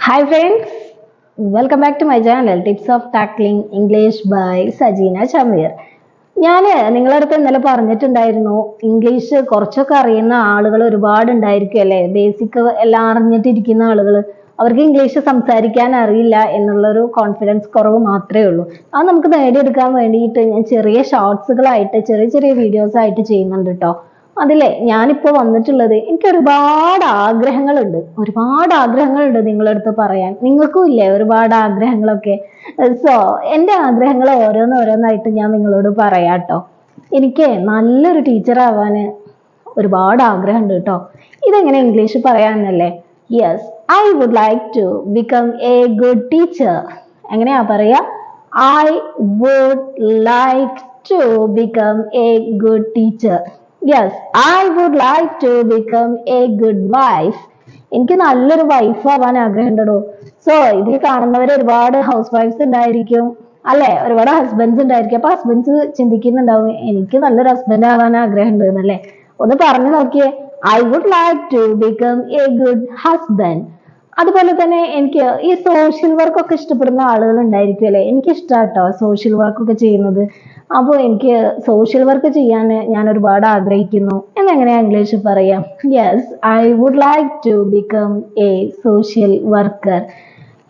Hi friends, welcome back to my channel Tips of Tackling English by SajeenaShameer. ഞാൻ നിങ്ങളുടെ അടുത്ത് ഇന്നലെ പറഞ്ഞിട്ടുണ്ടായിരുന്നു ഇംഗ്ലീഷ് കുറച്ചൊക്കെ അറിയുന്ന ആളുകൾ ഒരുപാട് ഉണ്ടായിരിക്കും അല്ലേ, ബേസിക് എല്ലാം അറിഞ്ഞിട്ടിരിക്കുന്ന ആളുകൾ. അവർക്ക് ഇംഗ്ലീഷ് സംസാരിക്കാൻ അറിയില്ല എന്നുള്ളൊരു കോൺഫിഡൻസ് കുറവ് മാത്രമേ ഉള്ളൂ. അത് നമുക്ക് നേടിയെടുക്കാൻ വേണ്ടിയിട്ട് ഞാൻ ചെറിയ ഷോർട്സുകളായിട്ട് ചെറിയ ചെറിയ വീഡിയോസ് ആയിട്ട് ചെയ്യുന്നുണ്ട് കേട്ടോ. അതിലെ ഞാനിപ്പോ വന്നിട്ടുള്ളത്, എനിക്ക് ഒരുപാട് ആഗ്രഹങ്ങളുണ്ട് നിങ്ങളുടെ അടുത്ത് പറയാൻ. നിങ്ങൾക്കും ഇല്ലേ ഒരുപാട് ആഗ്രഹങ്ങളൊക്കെ? സോ എൻ്റെ ആഗ്രഹങ്ങൾ ഓരോന്നോരോന്നായിട്ട് ഞാൻ നിങ്ങളോട് പറയാട്ടോ. എനിക്ക് നല്ലൊരു ടീച്ചർ ആവാന് ഒരുപാട് ആഗ്രഹമുണ്ട് കേട്ടോ. ഇതെങ്ങനെ ഇംഗ്ലീഷ് പറയാന്നല്ലേ? Yes, I would like to become a good teacher. എങ്ങനെയാ പറയാ? I would like to become a good teacher. Yes, I would like to become a good wife. എനിക്ക് നല്ലൊരു വൈഫ് ആവാൻ ആഗ്രഹമുണ്ടോ. സോ ഇതിൽ കാണുന്നവർ ഒരുപാട് ഹൗസ് വൈഫ്സ് ഉണ്ടായിരിക്കും അല്ലെ, ഒരുപാട് ഹസ്ബൻഡ്സ് ഉണ്ടായിരിക്കും. അപ്പൊ ഹസ്ബൻഡ്സ് ചിന്തിക്കുന്നുണ്ടാവും എനിക്ക് നല്ലൊരു ഹസ്ബൻഡ് ആവാൻ ആഗ്രഹമുണ്ട് എന്നല്ലേ. ഒന്ന് പറഞ്ഞു നോക്കിയേ, I would like to become a good husband. അതുപോലെ തന്നെ എനിക്ക് ഈ സോഷ്യൽ വർക്ക് ഒക്കെ ഇഷ്ടപ്പെടുന്ന ആളുകൾ ഉണ്ടായിരിക്കും അല്ലെ. എനിക്ക് ഇഷ്ടാട്ടോ സോഷ്യൽ വർക്ക് ഒക്കെ ചെയ്യുന്നത്. അപ്പോൾ എനിക്ക് സോഷ്യൽ വർക്ക് ചെയ്യാൻ ഞാൻ ഒരുപാട് ആഗ്രഹിക്കുന്നു എന്നെങ്ങനെയാ ഇംഗ്ലീഷിൽ പറയാം? Yes, I would like to become a social worker.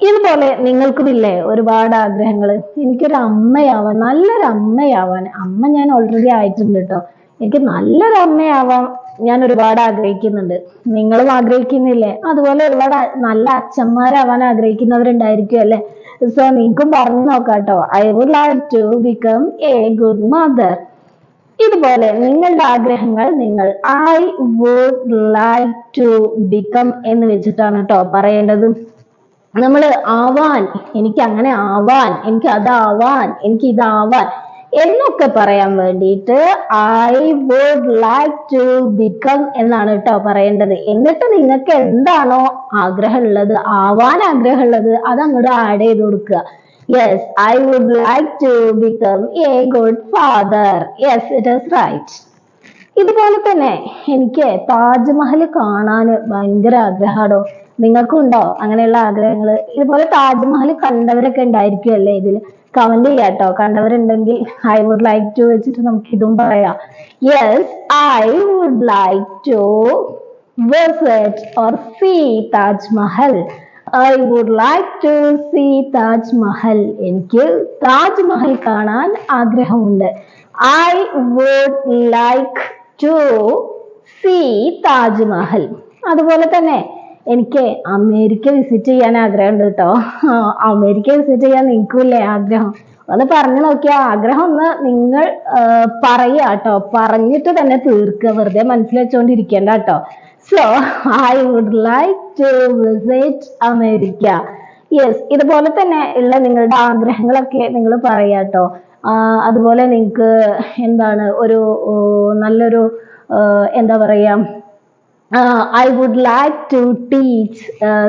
ഇതുപോലെ നിങ്ങൾക്കുമില്ലേ ഒരുപാട് ആഗ്രഹങ്ങൾ? എനിക്കൊരു അമ്മയാവാൻ, നല്ലൊരു അമ്മയാവാൻ. അമ്മ ഞാൻ ഓൾറെഡി ആയിട്ടുണ്ട് കേട്ടോ. എനിക്ക് നല്ലൊരു അമ്മയാവാൻ ഞാൻ ഒരുപാട് ആഗ്രഹിക്കുന്നുണ്ട്. നിങ്ങളും ആഗ്രഹിക്കുന്നില്ലേ? അതുപോലെ ഒരുപാട് നല്ല അച്ഛന്മാരാവാൻ ആഗ്രഹിക്കുന്നവരുണ്ടായിരിക്കും അല്ലെ. സോ നിങ്ങൾക്കും പറഞ്ഞു നോക്കാട്ടോ. I would like to become a good mother. ഇതുപോലെ നിങ്ങളുടെ ആഗ്രഹങ്ങൾ നിങ്ങൾ I would like to become എന്ന് വെച്ചിട്ടാണ് കേട്ടോ പറയേണ്ടത്. നമ്മൾ ആവാൻ, എനിക്ക് അങ്ങനെ ആവാൻ, എനിക്ക് അതാവാൻ, എനിക്ക് ഇതാവാൻ എന്നൊക്കെ പറയാൻ വേണ്ടിയിട്ട് I would like to become എന്നാണ് കേട്ടോ പറയേണ്ടത്. എന്നിട്ട് നിങ്ങൾക്ക് എന്താണോ ആഗ്രഹമുള്ളത്, ആവാൻ ആഗ്രഹമുള്ളത്, അത് അങ്ങോട്ട് ആഡ് ചെയ്ത് കൊടുക്കുക. Yes, I would like to become a good father. Yes, it is right. ഇതുപോലെ തന്നെ എനിക്ക് താജ്മഹൽ കാണാൻ ഭയങ്കര ആഗ്രഹമാണോ. നിങ്ങൾക്കും ഉണ്ടോ അങ്ങനെയുള്ള ആഗ്രഹങ്ങൾ? ഇതുപോലെ താജ്മഹൽ കണ്ടവരൊക്കെ ഉണ്ടായിരിക്കും അല്ലേ? ഇതിൽ കമന്റ് ചെയ്യാട്ടോ. കണ്ടവരുണ്ടെങ്കിൽ ഐ വുഡ് ലൈക്ക് ടു വെച്ചിട്ട് നമുക്ക് ഇതും പറയാം. Yes, I would like to visit or see Taj Mahal. I would like to see Taj Mahal. എനിക്ക് താജ്മഹൽ കാണാൻ ആഗ്രഹമുണ്ട്. I would like to see Taj Mahal. അതുപോലെ തന്നെ എനിക്ക് അമേരിക്ക വിസിറ്റ് ചെയ്യാൻ ആഗ്രഹമുണ്ട് കേട്ടോ. അമേരിക്ക വിസിറ്റ് ചെയ്യാൻ നിൽക്കൂല്ലേ ആഗ്രഹം? ഒന്ന് പറഞ്ഞു നോക്കിയ ആഗ്രഹം ഒന്ന് നിങ്ങൾ പറയുക കേട്ടോ. പറഞ്ഞിട്ട് തന്നെ തീർക്കുക, വെറുതെ മനസ്സിൽ വെച്ചോണ്ടിരിക്കേണ്ട കേട്ടോ. So I would like to visit America. യെസ്, ഇതുപോലെ തന്നെ ഉള്ള നിങ്ങളുടെ ആഗ്രഹങ്ങളൊക്കെ നിങ്ങൾ പറയാട്ടോ. അതുപോലെ നിങ്ങൾക്ക് എന്താണ് ഒരു നല്ലൊരു എന്താ പറയാ, I would like to teach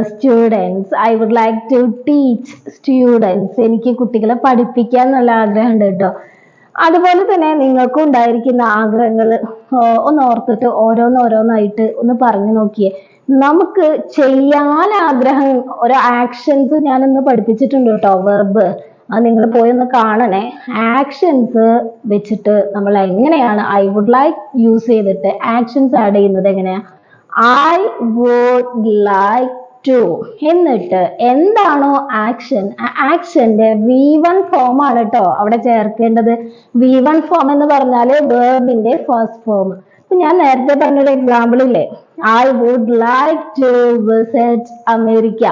students. I would like to teach students. എനിക്ക് കുട്ടികളെ പഠിപ്പിക്കാൻ നല്ല ആഗ്രഹമുണ്ട് കേട്ടോ. അതുപോലെ തന്നെ നിങ്ങൾക്കും ഉണ്ടായിരിക്കുന്ന ആഗ്രഹങ്ങൾ ഒന്ന് ഓർത്തിട്ട് ഓരോന്നോരോന്നായിട്ട് ഒന്ന് പറഞ്ഞു നോക്കിയേ. നമുക്ക് ചെയ്യാൻ ആഗ്രഹം ഒരു ആക്ഷൻസ് ഞാനൊന്ന് പഠിപ്പിച്ചിട്ടുണ്ട് കേട്ടോ, വെർബ്. അത് നിങ്ങൾ പോയി ഒന്ന് കാണണേ. ആക്ഷൻസ് വെച്ചിട്ട് നമ്മൾ എങ്ങനെയാണ് ഐ വുഡ് ലൈക്ക് യൂസ് ചെയ്തിട്ട് ആക്ഷൻസ് ആഡ് ചെയ്യുന്നത് എങ്ങനെയാ? ഐ വുഡ് ലൈക്ക് ടു എന്നിട്ട് എന്താണോ ആക്ഷൻ, ആ ആക്ഷന്റെ V1 ഫോം ആണ് കേട്ടോ അവിടെ ചേർക്കേണ്ടത്. V1 ഫോം എന്ന് പറഞ്ഞാല് വേർബിന്റെ ഫസ്റ്റ് ഫോം. ഇപ്പൊ ഞാൻ നേരത്തെ പറഞ്ഞൊരു എക്സാമ്പിൾ ഇല്ലേ, I would like to visit America.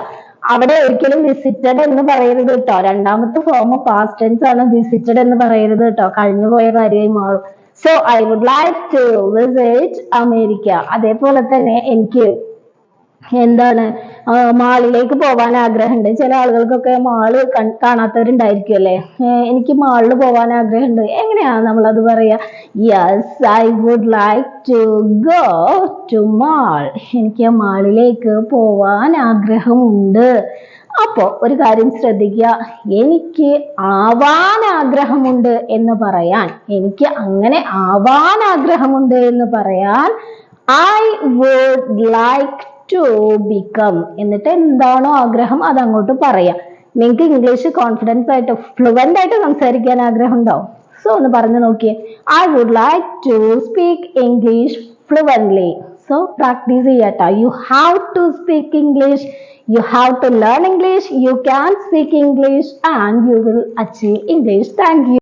അവിടെ ഒരിക്കലും വിസിറ്റഡ് എന്ന് പറയരുത് കേട്ടോ. രണ്ടാമത്തെ ഫോം പാസ്റ്റ് ടെൻസ് ആണ്. വിസിറ്റഡ് എന്ന് പറയരുത് കേട്ടോ, കഴിഞ്ഞു പോയ കാര്യമായി മാറും. So I would like to visit America. അതേപോലെ തന്നെ എനിക്ക് എന്താണ് മാളിലേക്ക് പോവാൻ ആഗ്രഹമുണ്ട്. ചില ആളുകൾക്കൊക്കെ മാള് കാണാത്തവരുണ്ടായിരിക്കും അല്ലേ. എനിക്ക് മാളിൽ പോവാൻ ആഗ്രഹമുണ്ട്. എങ്ങനെയാണ് നമ്മളത് പറയാ? Yes, I would like to go to mall. എനിക്ക് മാളിലേക്ക് പോവാൻ ആഗ്രഹമുണ്ട്. അപ്പോ ഒരു കാര്യം ശ്രദ്ധിക്കുക, എനിക്ക് ആവാൻ ആഗ്രഹമുണ്ട് എന്ന് പറയാൻ, എനിക്ക് അങ്ങനെ ആവാൻ ആഗ്രഹമുണ്ട് എന്ന് പറയാൻ I would like to become. എന്നിട്ട് എന്താണോ ആഗ്രഹം അത് അങ്ങോട്ട് പറയാം. നിങ്ങൾക്ക് ഇംഗ്ലീഷ് കോൺഫിഡൻസ് ആയിട്ട് ഫ്ലുവൻ്റ് ആയിട്ട് സംസാരിക്കാൻ ആഗ്രഹം ഉണ്ടോ? സോ ഒന്ന് പറഞ്ഞു നോക്കിയേ. I would like to speak English fluently. So practice ചെയ്യട്ടോ. You have to speak English. You have to learn English. You can speak English and you will achieve English. Thank you.